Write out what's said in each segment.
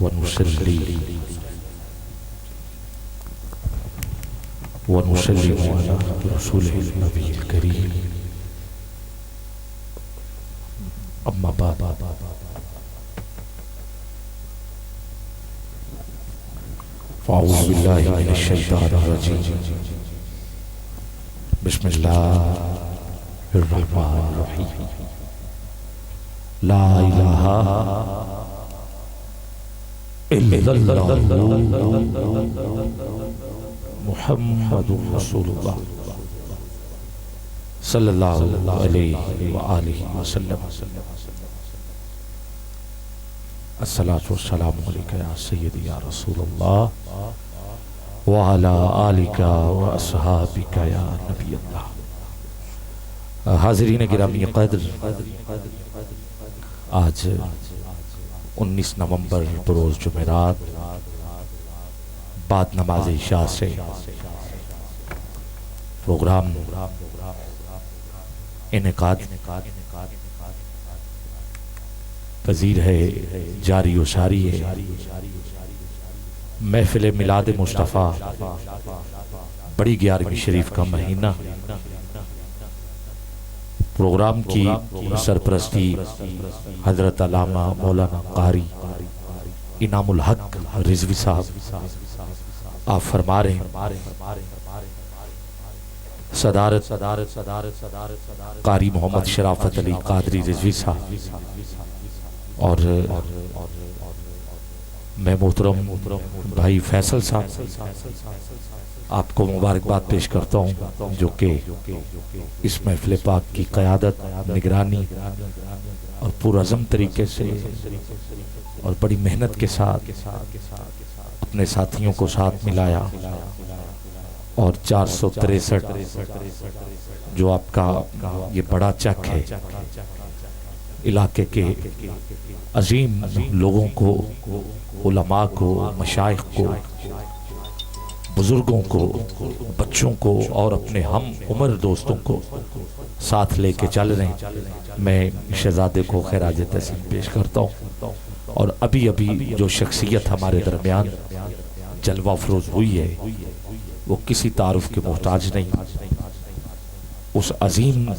ونصلي ونسلم على رسوله النبي الكريم أما بعد فأعوذ بالله من الشيطان الرجيم بسم الله الرحمن الرحيم لا إله إلا الله محمد رسول الله صلی اللہ علیہ وآلہ وسلم الصلاة والسلام علیکہ یا سیدی یا رسول اللہ وعلا آلکہ واصحابکہ یا نبی اللہ۔ حاضرین گرامی قدر، آج 19 نومبر بروز جمعرات بعد نماز عشاء سے پروگرام انعقاد پذیر ہے، جاری و ساری ہے۔ محفل میلاد مصطفیٰ، بڑی 11ویں شریف کا مہینہ، پروگرام کی سرپرستی حضرت علامہ مولانا قاری انعام الحق رضوی صاحب آپ فرما رہے ہیں۔ صدارت قاری محمد شرافت علی قادری رضوی صاحب، اور میں محترم بھائی فیصل صاحب آپ کو مبارکباد پیش کرتا ہوں، جو کہ اس محفل پاک کی قیادت، نگرانی اور پرعزم طریقے سے اور بڑی محنت کے ساتھ اپنے ساتھیوں کو ساتھ ملایا، اور 463 جو آپ کا یہ بڑا چک ہے، علاقے کے عظیم لوگوں کو، علماء کو، مشائخ کو، بزرگوں کو، بچوں کو اور اپنے ہم عمر دوستوں کو ساتھ لے کے چل رہے ہیں۔ میں شہزادے کو خراج تحسین پیش کرتا ہوں، اور ابھی جو شخصیت ہمارے درمیان جلوہ افروز ہوئی ہے وہ کسی تعارف کے محتاج نہیں۔ اس عظیم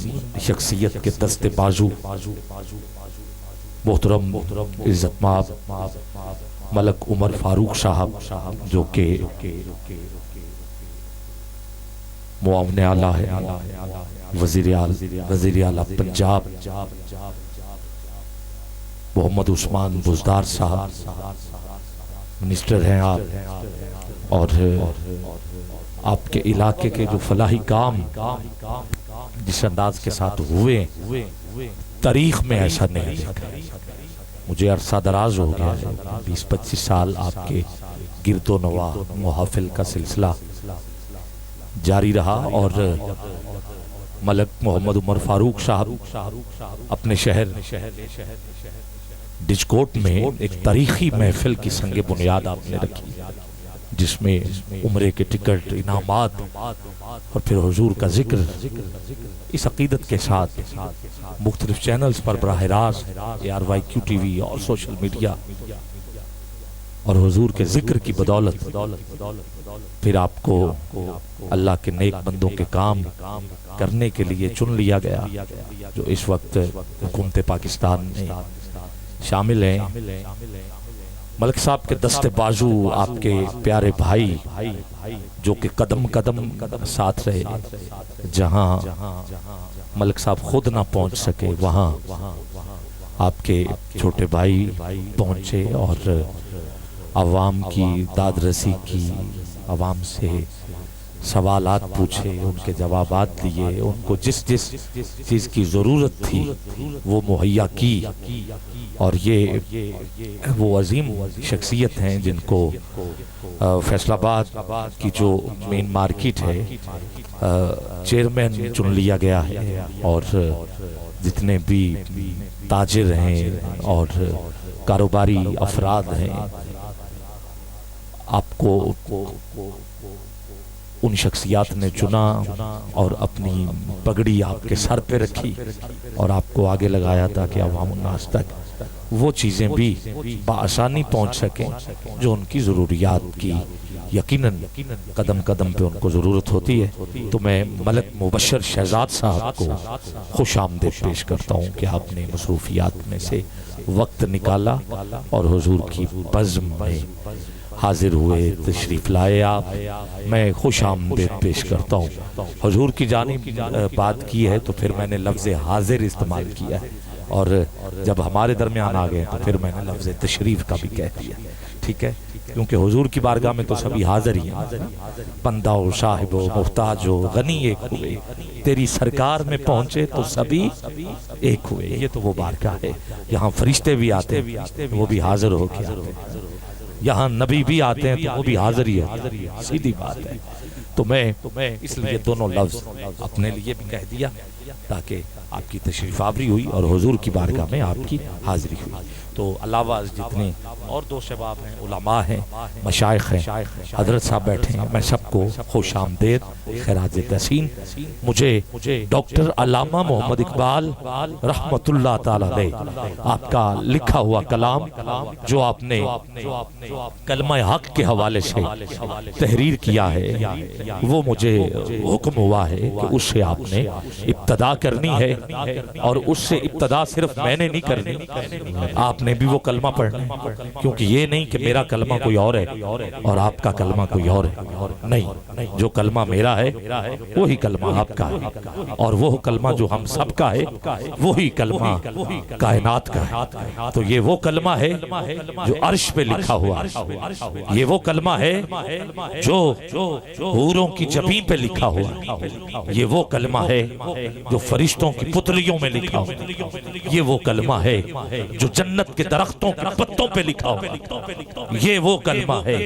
شخصیت کے دست بازو محترم عزت مآب ملک عمر فاروق صاحب، جو کہ معاون اعلیٰ ہے، وزیر اعلیٰ پنجاب محمد عثمان بزدار صاحب، منسٹر ہیں آپ، اور آپ کے علاقے کے جو فلاحی کام جس انداز کے ساتھ ہوئے تاریخ میں ایسا نہیں دیکھا۔ مجھے عرصہ دراز ہو گیا، 20-25 سال آپ کے گرد و نواح محافل کا سلسلہ جاری رہا، اور ملک محمد عمر فاروق صاحب اپنے شہر ڈچکوٹ میں ایک تاریخی محفل کی سنگ بنیاد آپ نے رکھی، جس میں عمرے کے ٹکٹ، انعامات اور پھر حضور کا ذکر، اس عقیدت کے ساتھ مختلف چینلز پر براہ راست ARYQ TV اور سوشل میڈیا اور حضور کے ذکر کی بدولت پھر آپ کو اللہ کے نیک بندوں کے کام کرنے کے لیے چن لیا گیا، جو اس وقت حکومت پاکستان میں شامل ہیں۔ ملک صاحب کے دست بازو آپ کے پیارے بھائی، جو کہ قدم قدم ساتھ رہے، جہاں ملک صاحب خود نہ پہنچ سکے وہاں آپ کے چھوٹے بھائی پہنچے، اور عوام کی داد رسی کی، عوام سے سوالات پوچھے، ان کے جوابات دیے، ان کو جس چیز کی ضرورت تھی وہ مہیا کی۔ اور یہ وہ عظیم شخصیت ہیں جن کو فیصل آباد کی جو مین مارکیٹ ہے چیئرمین چن لیا گیا ہے، اور جتنے بھی تاجر ہیں اور کاروباری افراد ہیں، آپ کو ان شخصیات نے چنا اور اپنی پگڑی آپ کے سر پہ رکھی اور آپ کو آگے لگایا تھا کہ عوام الناس تک وہ چیزیں بھی بآسانی پہنچ سکیں جو ان کی ضروریات کی یقیناً قدم قدم پہ ان کو ضرورت ہوتی ہے۔ تو میں ملک مبشر شہزاد صاحب کو خوش آمدید پیش کرتا ہوں کہ آپ نے مصروفیات میں سے وقت نکالا اور حضور کی بزم میں حاضر ہوئے، تشریف لائے آپ۔ میں خوش آمدید پیش کرتا ہوں۔ حضور کی جانب بات کی ہے تو پھر میں نے لفظ حاضر استعمال کیا ہے، اور جب ہمارے درمیان آ گئے تو پھر میں نے لفظ تشریف کا بھی کہہ دیا، ٹھیک ہے؟ کیونکہ حضور کی بارگاہ میں تو سبھی حاضر ہی ہیں، بندہ ہو، صاحب ہو، محتاج ہو، غنی ایک ہوئے، تیری سرکار میں پہنچے تو سبھی ایک ہوئے۔ یہ تو وہ بارگاہ ہے، یہاں فرشتے بھی آتے ہیں وہ بھی حاضر ہو کے آتے ہیں، یہاں نبی بھی آتے ہیں تو وہ بھی حاضر ہی ہے، سیدھی بات ہے۔ تو میں اس لیے دونوں لفظ اپنے لیے بھی کہہ دیا تاکہ آپ کی تشریف آوری ہوئی اور حضور کی بارگاہ میں آپ کی حاضری ہوئی۔ تو علاوہ جتنے اور دو شباب ہیں، علماء ہیں، مشائخ ہیں، حضرت صاحب بیٹھے ہیں، میں سب کو خوش آمدید، خراج تحسین۔ مجھے ڈاکٹر علامہ محمد اقبال رحمت اللہ تعالی علیہ آپ کا لکھا ہوا کلام جو آپ نے کلمہ حق کے حوالے سے تحریر کیا ہے، وہ مجھے حکم ہوا ہے کہ اس سے آپ نے ابتدا کرنی ہے، اور اس سے ابتدا صرف میں نے نہیں کرنی، آپ نے بھی وہ کلمہ پڑھنا ہے، کیونکہ یہ نہیں کہ میرا کلمہ کوئی اور ہے اور آپ کا کلمہ کوئی اور ہے، نہیں، جو کلمہ میرا ہے وہی کلمہ آپ کا ہے، اور وہ کلمہ جو ہم سب کا ہے وہی کلمہ کائنات کا ہے۔ تو یہ وہ کلمہ ہے جو عرش پہ لکھا ہوا ہے، یہ وہ کلمہ ہے جو حوروں کی جبین پہ لکھا ہوا ہے، یہ وہ کلمہ ہے جو فرشتوں کی پتلیوں میں لکھا ہوا، یہ وہ کلمہ ہے جو جنت کے درختوں کے پتوں پہ لکھا ہوا، یہ وہ کلمہ ہے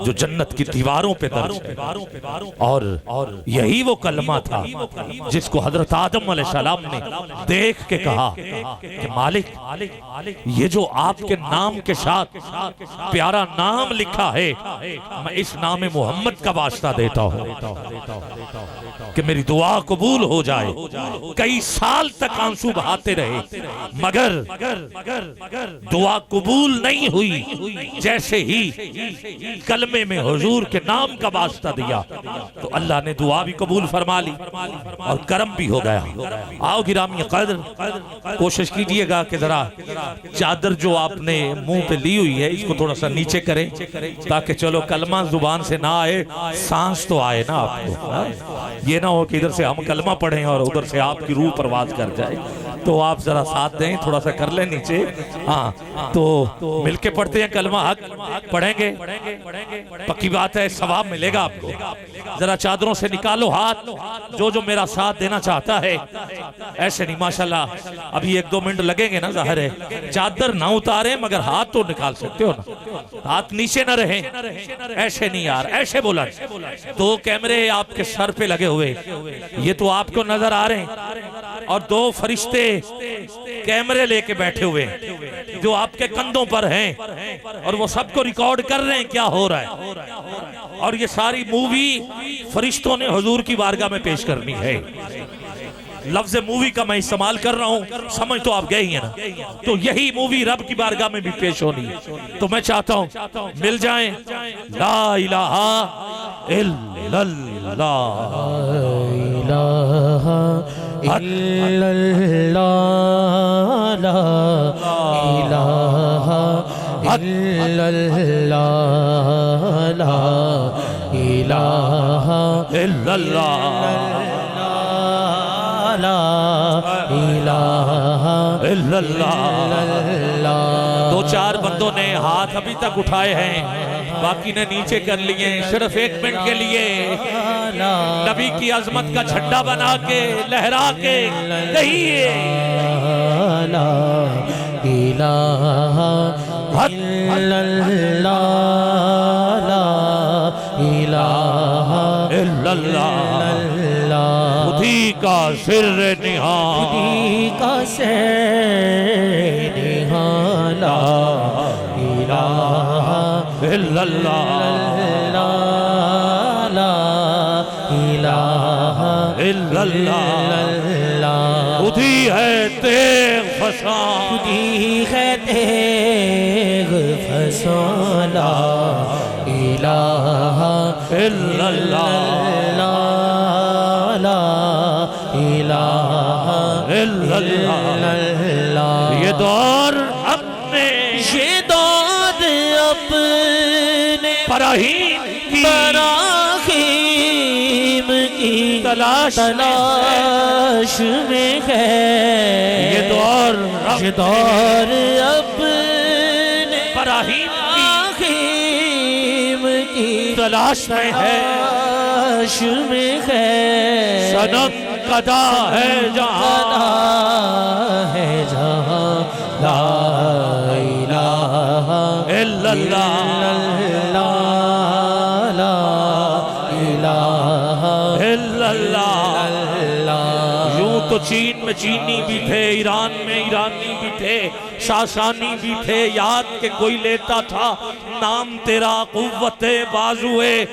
جو جنت کی دیواروں پہ درج ہے، اور یہی وہ کلمہ تھا جس کو حضرت آدم علیہ السلام نے دیکھ کے کہا کہ مالک یہ جو آپ کے نام کے ساتھ پیارا نام لکھا ہے، میں اس نام محمد کا واسطہ دیتا ہوں کہ میری دعا قبول ہو جائے۔ کئی سال تک آنسو بہاتے رہے مگر دعا قبول نہیں ہوئی۔ جیسے ہی کلمے میں حضور کے نام کا واسطہ دیا تو اللہ نے دعا بھی قبول فرما لی اور کرم بھی ہو گیا۔ آؤ گرامی قدر، کوشش کیجئے گا کہ ذرا چادر جو آپ نے منہ پہ لی ہوئی ہے اس کو تھوڑا سا نیچے کریں تاکہ چلو کلمہ زبان سے نہ آئے، سانس تو آئے نا آپ کو، یہ نہ ہو کہ ادھر سے ہم کلمہ پڑھیں اور ادھر سے آپ کی روح پرواز کر جائے۔ تو آپ ذرا ساتھ دیں، تھوڑا سا کر لیں نیچے، ہاں تو مل کے پڑھتے ہیں کلمہ حق، پڑھیں گے، پکی بات ہے ثواب ملے گا آپ کو۔ ذرا چادروں سے نکالو ہاتھ، جو میرا ساتھ دینا چاہتا ہے، ایسے نہیں ماشاءاللہ ابھی 1-2 منٹ لگیں گے نا، ظاہر ہے چادر نہ اتاریں مگر ہاتھ تو نکال سکتے ہو نا، ہاتھ نیچے نہ رہیں، ایسے نہیں یار، ایسے بولا۔ 2 کیمرے آپ کے سر پہ لگے ہوئے، یہ تو آپ کو نظر آ رہے ہیں، اور 2 فرشتے کیمرے لے کے بیٹھے ہوئے جو آپ کے کندھوں پر ہیں، اور وہ سب کو ریکارڈ کر رہے ہیں کیا ہو رہا ہے، اور یہ ساری مووی فرشتوں نے حضور کی بارگاہ میں پیش کرنی ہے۔ لفظ مووی کا میں استعمال کر رہا ہوں، سمجھ تو آپ گئے ہی ہیں نا، تو یہی مووی رب کی بارگاہ میں بھی پیش ہونی ہے۔ تو میں چاہتا ہوں مل جائیں، لا الہ الا اللہ، لا الہ الا اللہ، لا الہ الا اللہ، لا الہ الا اللہ، لا الہ الا اللہ۔ 2-4 بندوں نے ہاتھ ابھی تک اٹھائے ہیں، باقی نے نیچے کر لیے، صرف 1 منٹ کے لیے نبی کی عظمت کا جھنڈا بنا کے لہرا کے کہیے لا الہ الا اللہ، لا الہ الا اللہ، خودی کا سر نہاں، خودی کا سر نہاں، لا الہ الا اللہ، لا الہ الا اللہ، خودی ہے تیغ فسان خودی ہے تیغ فسان لا الہ الا اللہ لا الہ الا اللہ یہ دور اپنے براہیم کی تلاش میں ہے یہ دور اپنے براہیم کی تلاش میں ہے تلاش میں ہے صنم قدا ہے جہاں ہے جہاں لا الہ الا اللہ لا الہ الا اللہ یوں تو چین میں چینی بھی تھے ایران میں ایرانی بھی تھے شاشانی بھی تھے یاد کہ کوئی لیتا تھا نام تیرا قوت بازوئے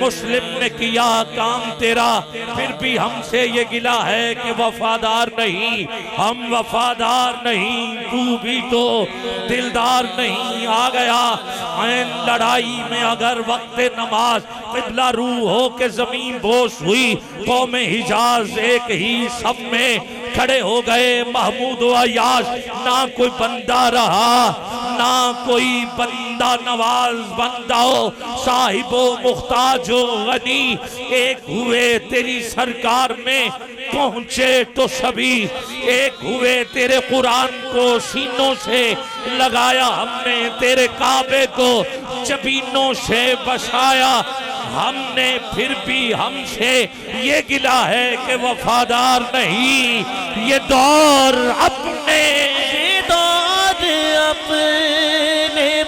مسلم نے کیا کام تیرا پھر بھی ہم سے یہ گلہ ہے کہ وفادار نہیں ہم وفادار نہیں تو بھی تو دلدار نہیں آ گیا عین لڑائی میں اگر وقت نماز قبلہ رو ہو کے زمین بوس ہوئی قوم حجاز ایک ہی صف میں کھڑے ہو گئے محمود و عیاش نہ کوئی بندہ رہا نہ کوئی بندہ نواز بندہ ہو صاحب و مختاج و غنی ایک ہوئے تیری سرکار میں پہنچے تو سبھی ایک ہوئے تیرے قرآن کو سینوں سے لگایا ہم نے تیرے کعبے کو جبینوں سے بسایا ہم نے پھر بھی ہم سے یہ گلہ ہے کہ وفادار نہیں یہ دور اپنے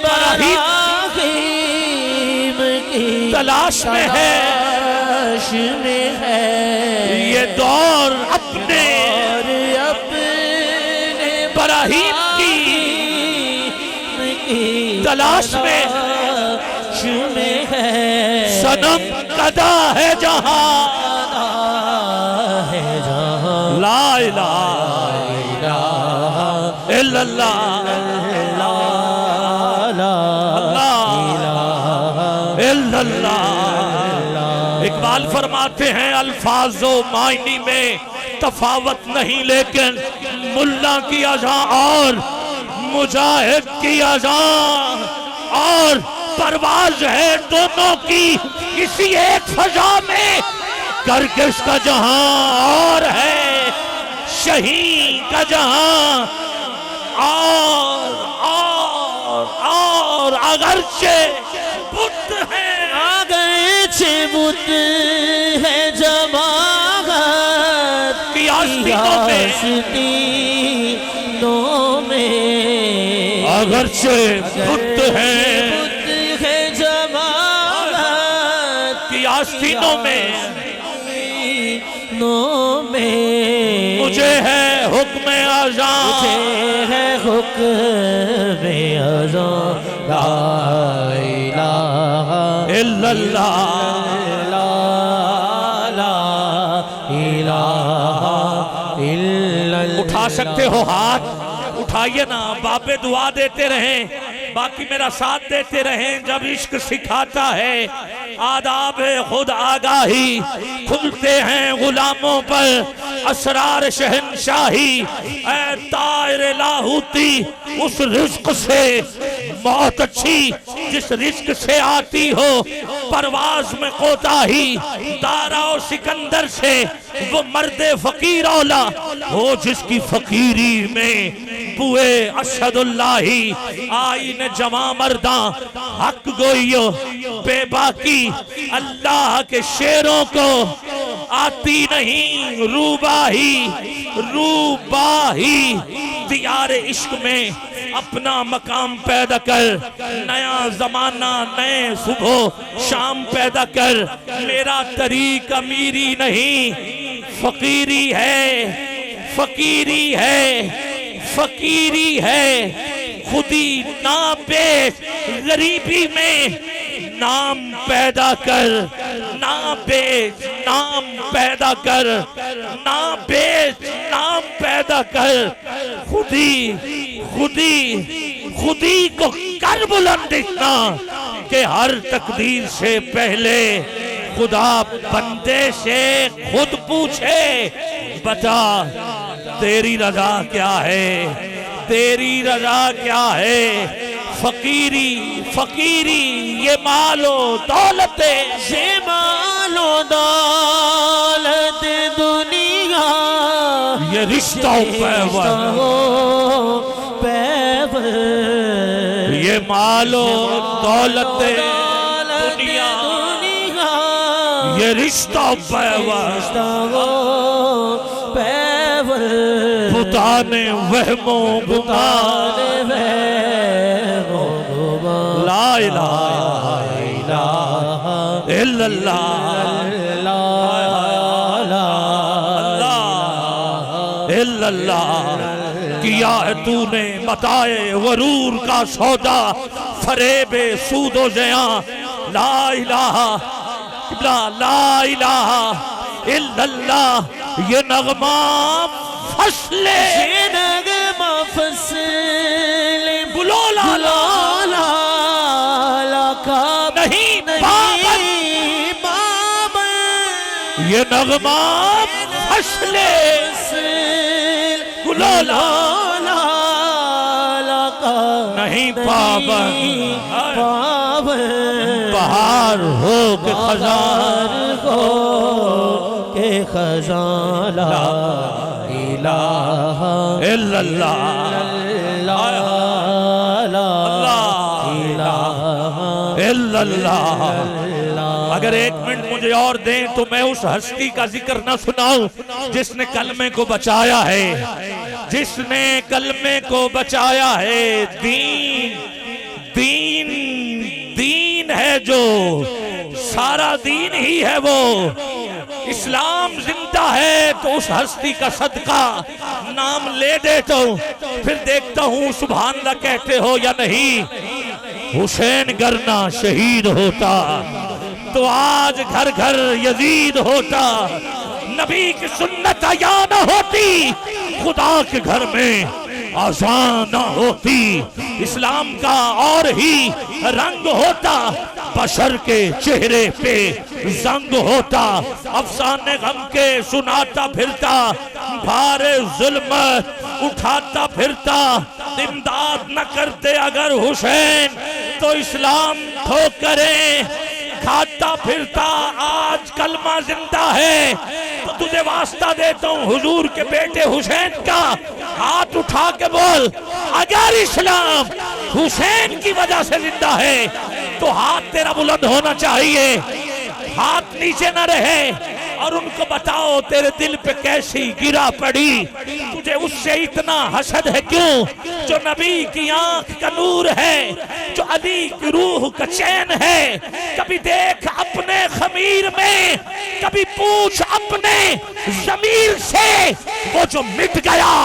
براہیم کی تلاش میں ہے یہ دور اپنے براہیم کی تلاش میں صنم قدا ہے جہاں لا الہ الا اللہ الا اللہ اقبال فرماتے ہیں الفاظ و معنی میں تفاوت نہیں لیکن ملا کی اذان اور مجاہد کی اذان اور پرواز ہے دونوں کی کسی ایک فضا میں گرگش کا جہاں اور ہے شہین کا جہاں اور اگرچہ بت ہے جماعت کی آستینوں میں اگرچہ بت ہے جماعت کی آستینوں میں مجھے ہے حکم اذان لا الہ الا اللہ اٹھا سکتے ہو ہاتھ اٹھائیے نا باب دعا دیتے رہیں باقی میرا ساتھ دیتے رہیں جب عشق سکھاتا ہے آداب خود آگاہی کھلتے ہیں غلاموں پر اسرار شہنشاہی اے طائر لاہوتی اس رزق سے موت اچھی جس رزق سے آتی ہو پرواز میں کوتاہی دارا و سکندر سے وہ مرد فقیر اولا ہو جس کی فقیری میں بوئے اشہد اللہ آئین جمع مرداں حق گوئیو بے باکی اللہ کے شیروں کو آتی نہیں روباہی دیار عشق میں اپنا مقام پیدا کر نیا زمانہ نئے صبح شام پیدا کر میرا طریق امیری نہیں فقیری ہے خودی ناپیش غریبی میں نام پیدا کر ناپیش نام پیدا کر، نام بیچ، نام پیدا کر، خودی کو کر بلند اتنا کہ ہر تقدیر سے پہلے خدا بندے سے خود پوچھے بتا تیری رضا کیا ہے، تیری رضا کیا ہے۔ فقیری یہ مال و دولت، یہ مال و دولت دنیا، یہ رشتہ و پیوند، یہ مال و دولت دنیا، یہ رشتہ و پیوند، خدا نے وہم و گمان، لا الہ الا اللہ کیا ہے تو نے متاع غرور کا سودا، فریب سود و زیاں، لا الہ الا اللہ یہ نغمہ فصل، یہ نغمہ فصل بلولا کا نہیں بابا، یہ نغمہ فصل بلولا کا نہیں پابند، بہار ہو کہ خزان ہو کہ خزان، لا الہ الا اللہ، الا اللہ۔ اگر ایک منٹ مجھے اور دیں تو میں اس ہستی کا ذکر نہ سناؤں جس نے کلمے کو بچایا ہے، جس نے کلمے کو بچایا ہے۔ دین ہے جو سارا دین ہی ہے، وہ اسلام زندہ ہے تو اس ہستی کا صدقہ نام لے دیتا ہوں، پھر دیکھتا ہوں سبحان اللہ کہتے ہو یا نہیں۔ حسین گرنا شہید ہوتا تو آج گھر گھر یزید ہوتا، نبی کی سنت عیاں نہ ہوتی، خدا کے گھر میں آزان نہ ہوتی، اسلام کا اور ہی رنگ ہوتا، بشر کے چہرے پہ زنگ ہوتا، افسانے غم کے سناتا پھرتا، بھار ظلمت اٹھاتا پھرتا، امداد نہ کرتے اگر حسین تو اسلام ٹھوکریں کھاتا پھرتا۔ آج کلمہ زندہ ہے تو تجھے واسطہ دیتا ہوں حضور کے بیٹے حسین کا، ہاتھ اٹھا کے بول اگر اسلام حسین کی وجہ سے زندہ ہے تو ہاتھ تیرا بلند ہونا چاہیے، ہاتھ نیچے نہ رہے، اور ان کو بتاؤ تیرے دل پہ کیسی گرا پڑی، تجھے اس سے اتنا حسد ہے کیوں؟ جو نبی کی آنکھ کا نور ہے، جو علی کی روح کا چین ہے، کبھی دیکھ اپنے خمیر میں، کبھی پوچھ اپنے ضمیر سے، وہ جو مٹ گیا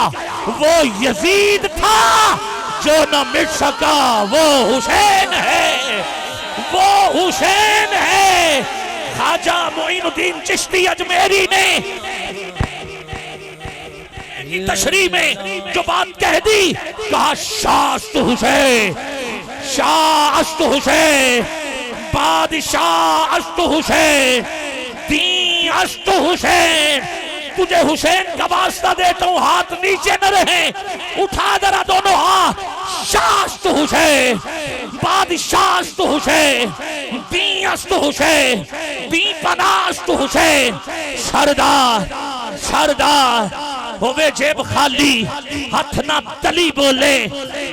وہ یزید تھا، جو نہ مٹ سکا وہ حسین ہے، وہ حسین ہے۔ خواجہ معین الدین چشتی اجمیری نے تشریح میں جو بات کہہ دی، کہا شاہ است حسین، شاہ است حسین، بادشاہ است حسین، دین است حسین۔ تجھے حسین کا واسطہ دیتا ہوں، ہاتھ نیچے نہ رہے، اٹھا ذرا دونوں ہاتھ۔ شاہ است حسین، بادشاہ است حسین، دین است حسین، دین پناہ است حسین۔ سردار ہوئے جیب خالی، ہاتھ نہ تلی بولے،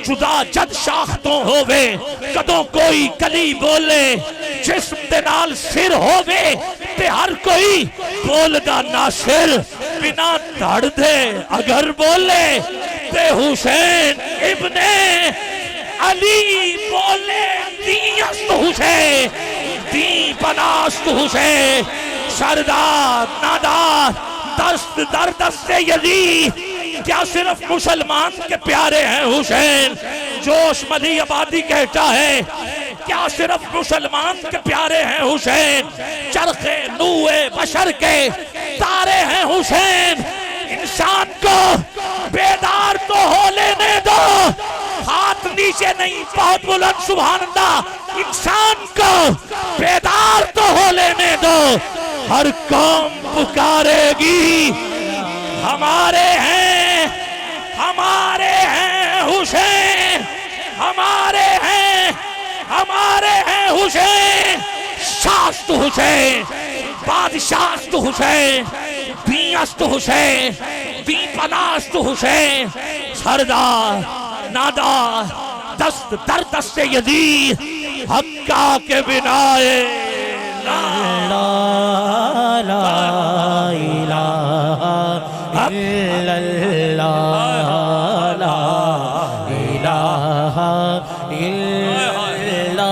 جدا جد شاختوں ہوئے، کدوں کوئی کلی بولے، جسم دے نال سر ہوئے، تے ہر کوئی بولدا ناصر، بنا دھڑ دے اگر بولے، تے حسین ابن علی بولے، دین است حسین، دین پناہ است حسین۔ سردار نادار دست در دست یزید، کیا صرف مسلمان کے پیارے ہیں حسین؟ جوش مدی آبادی کہتا ہے کیا صرف مسلمان کے پیارے ہیں حسین، چرخ نوے بشر کے تارے ہیں حسین۔ انسان کو بیدار تو ہو لینے دو، ہاتھ نیچے نہیں، بہت بلند سبحان اللہ۔ انسان کو بیدار تو ہو لینے دو، ہر قوم پکارے گی ہمارے ہیں، ہمارے ہیں حسین، ہمارے ہیں، ہمارے ہیں حسین۔ شاست حسین، بادشاہست حسین، بیست حسین، بی پناست حسین، سردار نادار دست در دست یزید، حقا کے بنائے لا لا الہ الا اللہ، لا الہ الا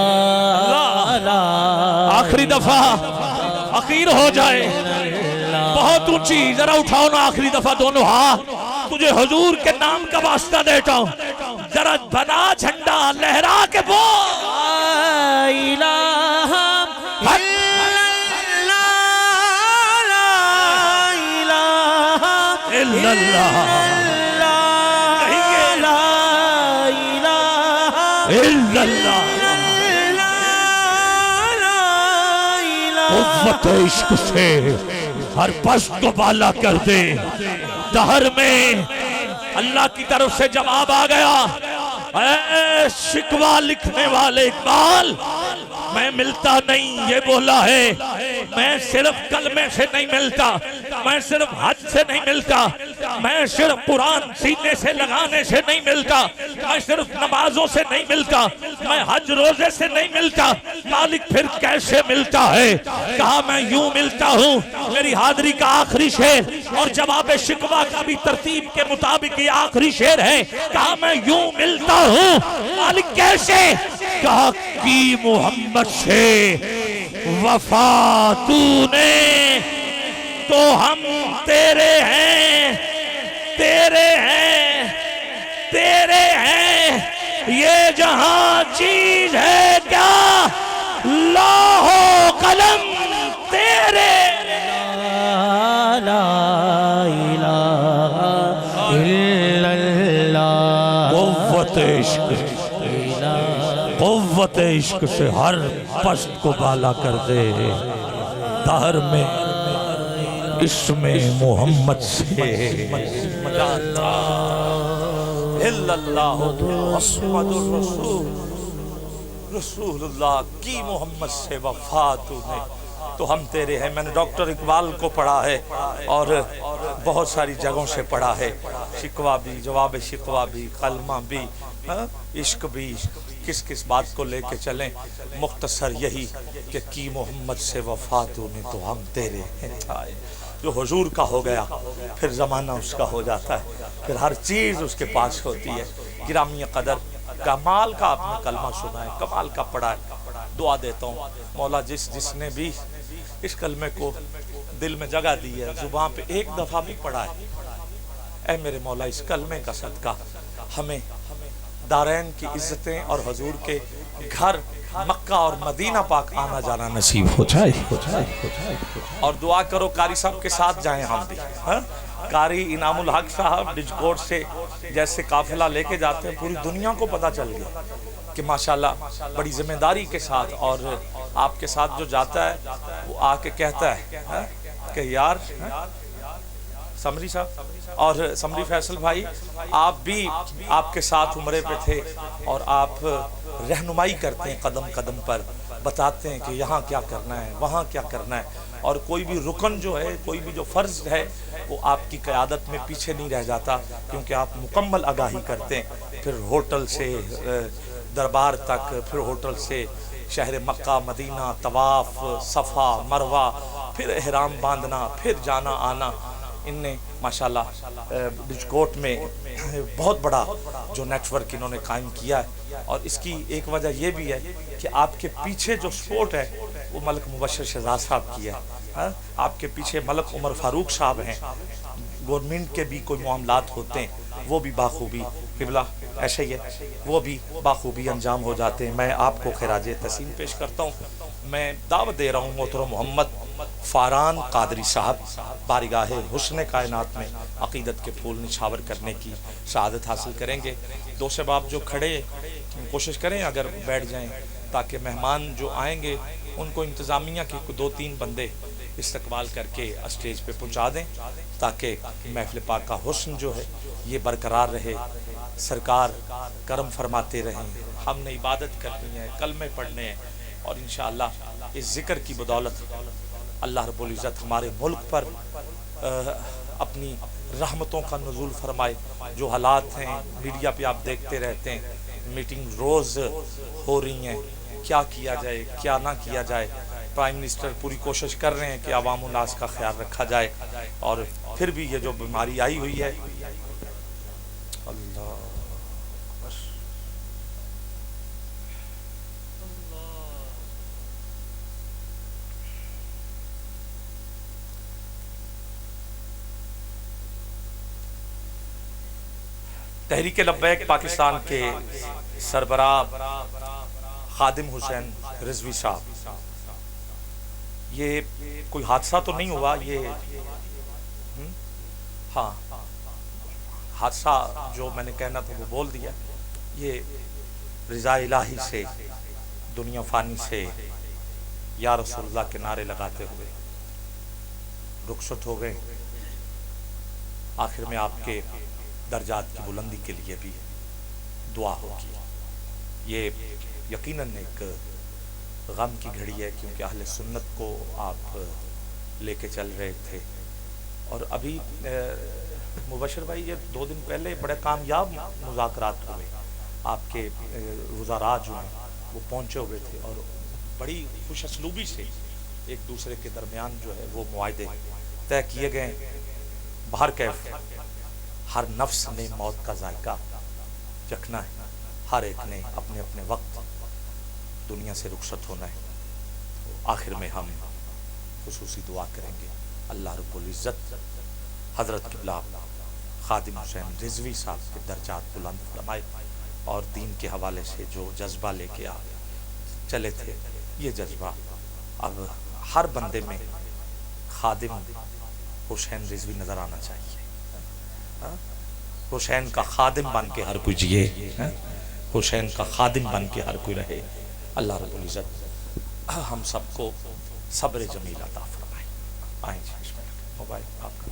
اللہ۔ آخری دفعہ اخیر ہو جائے، بہت اونچی، ذرا اٹھاؤ نا آخری دفعہ دونوں ہاتھ، تجھے حضور کے نام کا واسطہ دیتا ہوں، ذرا بنا جھنڈا لہرا کے بول لا الہ الا اللہ، الا اللہ۔ قوت عشق سے ہر پست کو بالا کر دے، دہر میں اللہ کی طرف سے جواب آ گیا۔ اے شکوہ لکھنے والے اقبال، میں ملتا نہیں یہ بولا ہے، میں صرف کلمے سے نہیں ملتا، میں صرف حج سے نہیں ملتا، میں صرف قرآن سینے سے لگانے سے نہیں ملتا، میں صرف نمازوں سے نہیں ملتا، میں حج روزے سے نہیں ملتا، مالک پھر کیسے ملتا ہے؟ کہا میں یوں ملتا ہوں، میری حاضری کا آخری شعر اور جواب شکوہ کا بھی ترتیب کے مطابق یہ آخری شعر ہے۔ کہا میں یوں ملتا ہوں، مالک کیسے؟ کہا کی محمد سے وفا تو نے تو ہم تیرے ہیں، تیرے ہیں، تیرے ہیں، یہ جہاں چیز ہے کیا لوح و قلم تیرے۔ لا الہ الا اللہ۔ قوت عشق، قوت عشق سے ہر پست کو بالا کر دے، دہر میں اسم محمد سے اللہ محمد الرسول، رسول اللہ کی محمد سے وفا تو نے تو ہم تیرے ہیں۔ میں نے ڈاکٹر اقبال کو پڑھا ہے اور بہت ساری جگہوں سے پڑھا ہے، شکوہ بھی، جواب شکوہ بھی، کلمہ بھی، عشق بھی، کس کس بات کو لے کے چلیں، مختصر یہی کہ کی محمد سے وفا تو نے تو ہم تیرے ہیں۔ جو حضور کا ہو گیا پھر زمانہ اس کا ہو جاتا ہے، پھر ہر چیز اس کے پاس ہوتی ہے۔ گرامی قدر، کمال کا آپ نے کلمہ سنا ہے، کمال کا پڑھا ہے۔ دعا دیتا ہوں مولا جس نے بھی اس کلمے کو دل میں جگہ دی ہے، زبان پہ ایک دفعہ بھی پڑھا ہے، اے میرے مولا اس کلمے کا صدقہ ہمیں دارین کی عزتیں اور حضور کے گھر مکہ اور مدینہ پاک آنا جانا نصیب ہو جائے۔ اور دعا کرو قاری صاحب کے ساتھ جائیں ہم بھی، قاری انعام الحق صاحب ڈجکوٹ سے جیسے قافلہ لے کے جاتے ہیں، پوری دنیا کو پتہ چل گیا کہ ماشاءاللہ بڑی ذمہ داری کے ساتھ، اور آپ کے ساتھ جو جاتا ہے وہ آ کے کہتا ہے کہ یار سمری صاحب اور سمری فیصل بھائی، آپ بھی آپ کے ساتھ عمرے پہ تھے اور آپ رہنمائی کرتے ہیں، قدم قدم پر بتاتے ہیں کہ یہاں کیا کرنا ہے، وہاں کیا کرنا ہے، اور کوئی بھی رکن جو ہے، کوئی بھی جو فرض ہے وہ آپ کی قیادت میں پیچھے نہیں رہ جاتا، کیونکہ آپ مکمل آگاہی کرتے ہیں۔ پھر ہوٹل سے دربار تک، پھر ہوٹل سے شہر مکہ مدینہ، طواف، صفا مروہ، پھر احرام باندھنا، پھر جانا آنا، ان نے ماشاءاللہ ڈجکوٹ میں بہت بڑا جو نیٹ ورک انہوں نے قائم کیا ہے۔ اور اس کی ایک وجہ یہ بھی ہے کہ آپ کے پیچھے جو سپورٹ ہے وہ ملک مبشر شہزاد صاحب کی ہے، آپ کے پیچھے ملک عمر فاروق صاحب ہیں، گورنمنٹ کے بھی کوئی معاملات ہوتے ہیں وہ بھی باخوبی قبلہ ایسے ہی ہے، وہ بھی باخوبی انجام ہو جاتے ہیں۔ میں آپ کو خراج تحسین پیش کرتا ہوں۔ میں دعوت دے رہا ہوں محترم محمد فاران قادری صاحب بارگاہ حسن کائنات میں عقیدت کے پھول نچھاور کرنے کی سعادت حاصل کریں گے۔ دو شباب جو کھڑے کوشش کریں اگر بیٹھ جائیں، تاکہ مہمان جو آئیں گے ان کو انتظامیہ کے 2-3 بندے استقبال کر کے اسٹیج پہ پہنچا دیں، تاکہ محفل پاک کا حسن جو ہے یہ برقرار رہے، سرکار کرم فرماتے رہیں۔ ہم نے عبادت کرنی ہے، کلمے پڑھنے ہیں، اور انشاءاللہ اس ذکر کی بدولت اللہ رب العزت ہمارے ملک پر اپنی رحمتوں کا نزول فرمائے۔ جو حالات ہیں میڈیا پہ آپ دیکھتے رہتے ہیں، میٹنگ روز ہو رہی ہیں، کیا کیا جائے کیا نہ کیا جائے۔ پرائم منسٹر پوری کوشش کر رہے ہیں کہ عوام الناس کا خیال رکھا جائے، اور پھر بھی یہ جو بیماری آئی ہوئی ہے، اللہ تحریک لبیک پاکستان کے سربراہ خادم حسین رضوی صاحب، یہ کوئی حادثہ تو نہیں ہوا، یہ ہاں حادثہ جو میں نے کہنا تھا وہ بول دیا۔ یہ رضا الہی سے، دنیا فانی سے، یا رسول اللہ کے نعرے لگاتے ہوئے رخصت ہو گئے۔ آخر میں آپ کے درجات کی بلندی کے لیے بھی دعا ہوگی۔ یہ یقیناً ایک غم کی گھڑی ہے، کیونکہ اہل سنت کو آپ لے کے چل رہے تھے، اور ابھی مبشر بھائی یہ 2 دن پہلے بڑے کامیاب مذاکرات ہوئے، آپ کے وزراء جو ہیں وہ پہنچے ہوئے تھے، اور بڑی خوش اسلوبی سے ایک دوسرے کے درمیان جو ہے وہ معاہدے طے کیے گئے۔ باہر کیف ہر نفس نے موت کا ذائقہ چکھنا ہے، ہر ایک نے اپنے اپنے وقت دنیا سے رخصت ہونا ہے۔ آخر میں ہم خصوصی دعا کریں گے، اللہ رب العزت حضرت قبلہ خادم حسین رضوی صاحب کے درجات بلند فرمائے، اور دین کے حوالے سے جو جذبہ لے کے چلے تھے، یہ جذبہ اب ہر بندے میں خادم حسین رضوی نظر آنا چاہیے۔ حسین کا خادم بن کے ہر کوئی جیے، حسین کا خادم بن کے ہر کوئی رہے۔ اللہ رب العزت ہم سب کو صبر جمیل عطا فرمائے۔ آئیں جی، بسم اللہ، موبائل آپ کا۔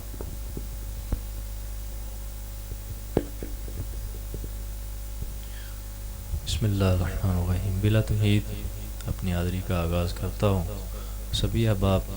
بسم اللہ الرحمن الرحیم۔ بلا تمہید اپنی حاضری کا آغاز کرتا ہوں۔ سبھی احباب